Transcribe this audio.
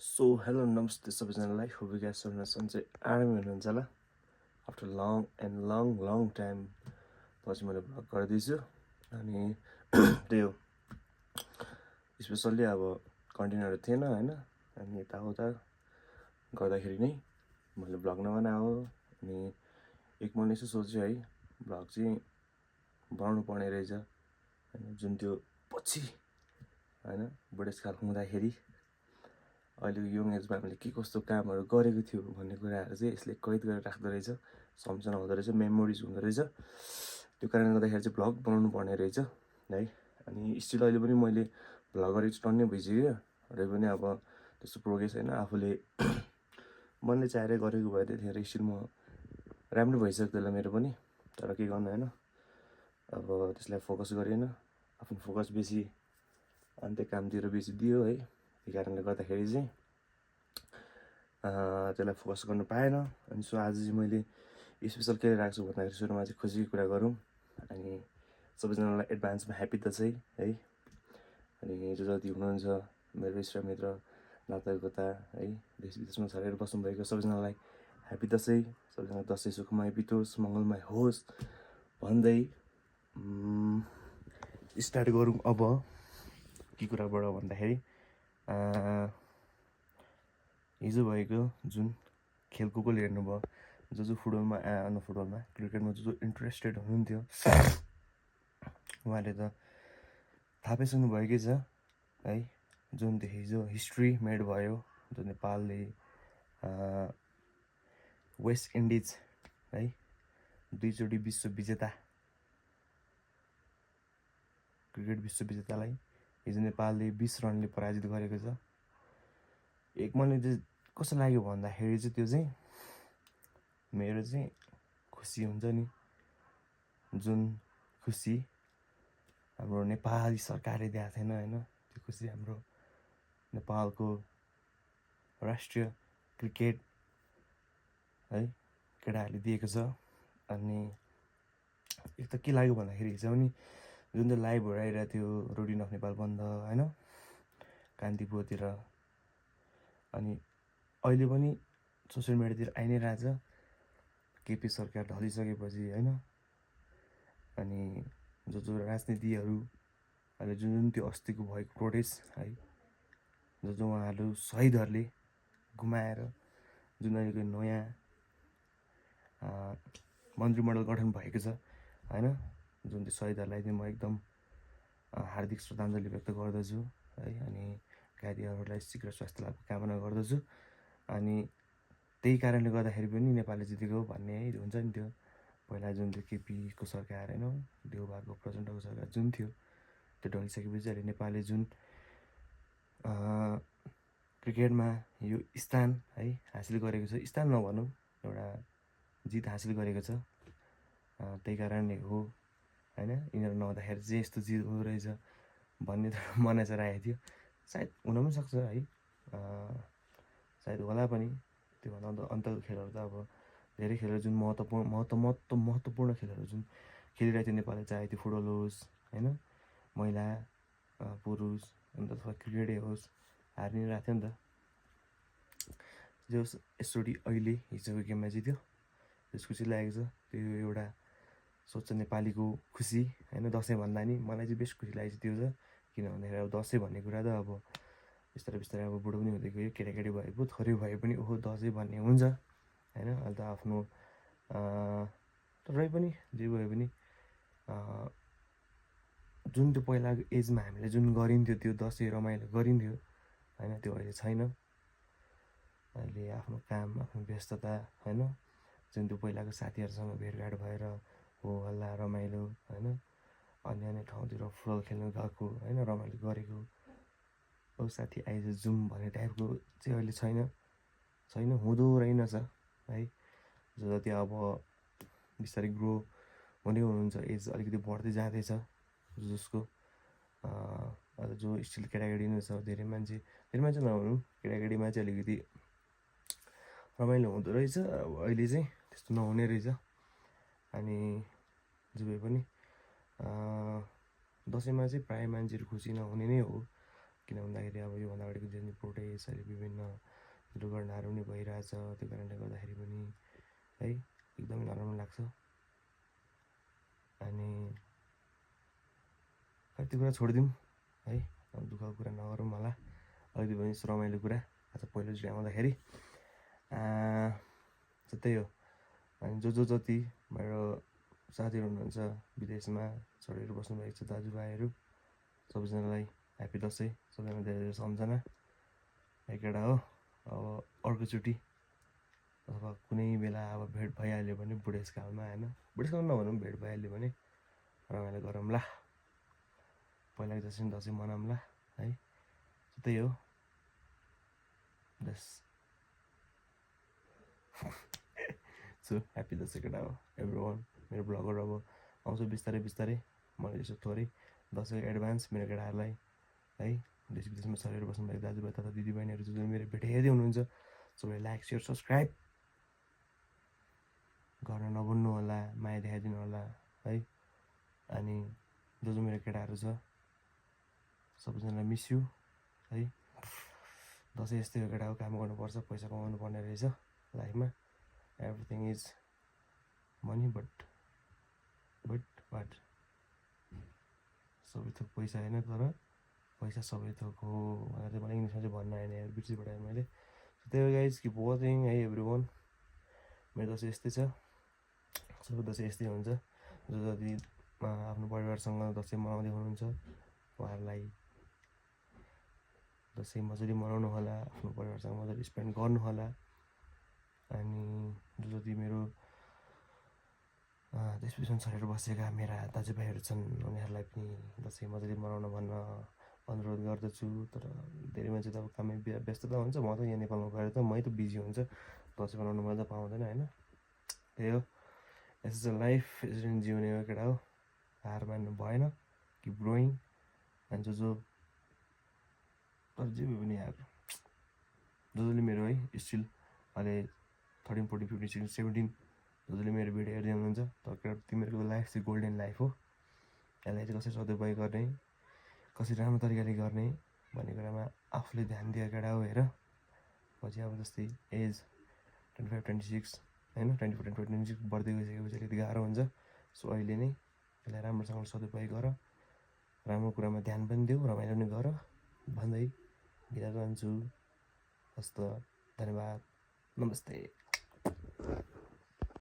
So hello नमस्ते सबैजनालाई hope you guys are सन्चै आरामै हुनुहुन्छ होला आफ्टर लङ टाइम पछि मैले भ्लग गर्दैछु अनि त्यही हो स्पेसल्ली अब कन्टेन्टहरू थिएन होइन अनि यताउता गर्दाखेरि नै मैले भ्लग नबनाएको हो अनि एक मन यसो सोच्यो है भ्लग चाहिँ बनाउनु पर्ने रहेछ होइन जुन त्यो पछि होइन बुढेसकाल हुँदाखेरि अहिलेको यङ एजमा हामीले के कस्तो कामहरू गरेको थियो भन्ने कुराहरू चाहिँ यसले कैद गरेर राख्दो रहेछ सम्झना हुँदो रहेछ मेमोरिज हुँदो रहेछ त्यो कारणले गर्दाखेरि चाहिँ भ्लग बनाउनु पर्ने रहेछ है अनि स्टिल अहिले पनि मैले भ्लग गरेको चाहिँ टन्नै भइसक्यो र पनि अब त्यस्तो प्रोग्रेस होइन आफूले मनले चाहेर गरेको भए त्यतिखेर स्टिल म राम्रो भइसक्यो त्यसलाई मेरो पनि तर के गर्नु होइन अब त्यसलाई फोकस गरेन आफ्नो फोकस बेसी अन्त्य कामतिर बेसी दियो है त्यही कारणले गर्दाखेरि चाहिँ त्यसलाई फोकस गर्नु पाएन अनि सो आज चाहिँ मैले स्पेसल के राख्छु भन्दाखेरि सुरुमा चाहिँ खुसीको कुरा गरौँ अनि सबैजनालाई एडभान्समा ह्याप्पी दसैँ है अनि जो जति हुनुहुन्छ मेरो इष्टमित्र नातागोता है देश विदेशमा छरेर बस्नुभएको सबैजनालाई ह्याप्पी दसैँ सबैजना दसैँ सुखमय बितोस् मङ्गलमय होस् भन्दै स्टार्ट गरौँ अब के कुराबाट भन्दाखेरि हिजो भएको जुन खेल कसले हेर्नुभयो जो फुटबलमा फुटबलमा क्रिकेटमा जो इन्ट्रेस्टेड हुनुहुन्थ्यो उहाँले त थाहा पाइसक्नु भएकै छ है जुन त्यो हिजो हिस्ट्री मेड भयो जो नेपालले वेस्ट इन्डिज है दुईचोटि विश्व विजेता क्रिकेट विश्व विजेतालाई हिजो नेपालले 20 रनले पराजित गरेको छ एक मनले चाहिँ कस्तो लाग्यो भन्दाखेरि चाहिँ त्यो चाहिँ मेरो चाहिँ खुसी हुन्छ नि जुन खुसी हाम्रो नेपाली सरकारले दिएको थिएन होइन त्यो खुसी हाम्रो नेपालको राष्ट्रिय क्रिकेट है केटाहरूले दिएको छ अनि एक त के लाग्यो भन्दाखेरि हिजो पनि जुन चाहिँ लाइभहरू आइरहेको थियो रोडिन अफ नेपाल बन्द होइन कान्तिपुरतिर अनि अहिले पनि सोसियल मिडियातिर आइ नै रहेछ केपी सरकार ढलिसकेपछि होइन अनि जो राजनीतिहरू अहिले जुन त्यो अस्तिको भएको प्रोटेस्ट है जो उहाँहरू शहीदहरूले गुमाएर जुन अहिलेको नयाँ मन्त्रीमण्डल गठन भएको छ होइन जुन त्यो शहीदहरूलाई चाहिँ म एकदम हार्दिक श्रद्धाञ्जली व्यक्त गर्दछु है अनि घाइतेहरूलाई शीघ्र स्वास्थ्य लाभको कामना गर्दछु अनि त्यही कारणले गर्दाखेरि पनि नेपालले जितेको भन्ने है हुन्छ नि त्यो पहिला जुन त्यो केपीको सरकार होइन देउबाको प्रचण्डको सरकार जुन थियो त्यो ढलिसकेपछि अहिले नेपालले जुन क्रिकेटमा यो स्थान है हासिल गरेको छ स्थान नभनौँ एउटा जित हासिल गरेको छ त्यही कारणले हो होइन यिनीहरू नहुँदाखेरि चाहिँ यस्तो जित हुँदो रहेछ भन्ने त मनमा चाहिँ राखेको थियो सायद हुन पनि सक्छ है सायद होला पनि त्योभन्दा अन्तको खेलहरू त अब धेरै खेलहरू जुन महत्त्वपूर्ण खेलहरू जुन खेलिरहेको थियो नेपालले चाहे त्यो फुटबल होस् होइन महिला पुरुष अन्त अथवा क्रिकेटै होस् हारि नै रहेको थियो नि त जो यसरी अहिले हिजोको गेममा जित्यो त्यस खुसी लागेको छ त्यो एउटा सोच्छ नेपालीको खुसी होइन दसैँ भन्दा नि मलाई चाहिँ बेस्ट खुसी लागेको त्यो छ किन भन्दाखेरि अब दसैँ भन्ने कुरा त अब बिस्तारै बिस्तारै अब बुढो पनि हुँदै गयो केटाकेटी भए पो थोरै भए पनि ओहो दसैँ भन्ने हुन्छ होइन अहिले त आफ्नो तरै पनि जे भए पनि जुन त्यो पहिलाको एजमा हामीले जुन गरिन्थ्यो त्यो दसैँ रमाइलो गरिन्थ्यो होइन त्यो अहिले छैन अहिले आफ्नो काम आफ्नो व्यस्तता होइन जुन त्यो पहिलाको साथीहरूसँग भेटघाट भएर हो हल्ला रमाइलो होइन अन्य अन्य ठाउँतिर फुटबल खेल्नु गएको होइन रमाइलो गरेको औ साथी आइज जाउँ भन्ने टाइपको चाहिँ अहिले छैन हुँदो रहेनछ है जो जति अब बिस्तारै ग्रो हुँदै हुनुहुन्छ एज अलिकति बढ्दै जाँदैछ जसको जो स्टिल केटाकेटी नै छ धेरै मान्छे नभनौँ केटाकेटीमा चाहिँ अलिकति रमाइलो हुँदो रहेछ अब अहिले चाहिँ त्यस्तो नहुने रहेछ अनि जे भए पनि दसैँमा चाहिँ प्रायः मान्छेहरू खुसी नहुने नै हो किन भन्दाखेरि अब योभन्दा अगाडिको जुन प्रोटेस्ट अहिले विभिन्न दुर्घटनाहरू पनि भइरहेछ, त्यो कारणले गर्दाखेरि पनि है एकदमै नराम्रो लाग्छ। अनि खै त्यो कुरा छोडिदिउँ है, अब दुःखको कुरा नगरौँ होला, अलिकति पनि रमाइलो कुरा आज पहिलोचोटि आउँदाखेरि। त्यही हो। अनि जति मेरो साथीहरू हुनुहुन्छ विदेशमा छोडेर बस्नुभएको छ, दाजुभाइहरू सबैजनालाई ह्याप्पी दसैँ, सबैजना धेरै धेरै सम्झना है केटा हो। अब अर्कोचोटि अथवा कुनै बेला अब भेट भइहाल्यो भने बुढेसकालमा होइन, बुढेसकालमा नभनौँ, भेट भइहाल्यो भने रमाइलो गरौँला, पहिलाको जसरी दसैँ मनाउँला है। त्यही हो बस। सो ह्याप्पी दसैँ केटा हो एभ्री वान। मेरो ब्लगहरू अब आउँछ बिस्तारै बिस्तारै, मैले यसो थोरै दसैँ एडभान्स मेरो केटाहरूलाई है, देश विदेशमा छरेर बस्नुभएको दाजुभाइ तथा दिदीबहिनीहरू जो मेरो भिडियो हेर्दै हुनुहुन्छ, सबैले लाइक सेयर सब्सक्राइब गर्न नभुल्नु होला, माया देखाइदिनु होला है। अनि जो मेरो केटाहरू छ सबैजनालाई मिस यु है। दसैँ यस्तै हो केटा हो, काम गर्नुपर्छ, पैसा कमाउनु पर्ने रहेछ लाइफमा। Everything is money but what, सबै थोक पैसा होइन, तर पैसा सबै थोक हो भनेर चाहिँ मलाई इङ्ग्लिसमा चाहिँ भन्न आएन यार, बिर्सिपठाएँ मैले। त्यही हो गाइज, किप वाचिङ है एभ्री वान। मेरो दसैँ यस्तै छ, सबै दसैँ यस्तै हुन्छ। जो जति आफ्नो परिवारसँग दसैँ मनाउँदै हुनुहुन्छ उहाँहरूलाई दसैँ मजाले मनाउनु होला, आफ्नो परिवारसँग मजाले स्पेन्ड गर्नु होला। अनि जो जति मेरो देश विदेशमा छरेर बसेका मेरा दाजुभाइहरू छन् उनीहरूलाई पनि दसैँ मजाले मनाउन भन्न अनुरोध गर्दछु। तर धेरै मान्छे त अब कामै व्यस्तता हुन्छ, म त यहाँ नेपालमा गएर त मै त बिजी हुन्छ, दसैँ मनाउनु मैले त पाउँदैन होइन। त्यही हो, यस इज अ लाइफ, यसरी नै जिउने हो केटा हो, हार मान्नु भएन, किप ग्रोइङ। अनि जो तर जे भए पनि यार, जसले मेरो है स्टिल अहिले 13, 14, 15, 16, 17 जसले मेरो भिडियो हेर्दै हुनुहुन्छ, तर तिमीहरूको लाइफ चाहिँ गोल्डन लाइफ हो। यसलाई चाहिँ कसरी सदुपयोग गर्ने, कसरी राम्रो तरिकाले गर्ने भन्ने कुरामा आफूले ध्यान दिएर केटा हो हेर। पछि अब जस्तै एज 25, 26 होइन, 24, 25, 26 बढ्दै गइसकेपछि अलिकति गाह्रो हुन्छ। सो अहिले नै यसलाई राम्रोसँग सदुपयोग गर, राम्रो कुरामा ध्यान पनि देऊ, रमाइलो पनि गर भन्दै बिदा चाहन्छु। हस्त, धन्यवाद, नमस्ते।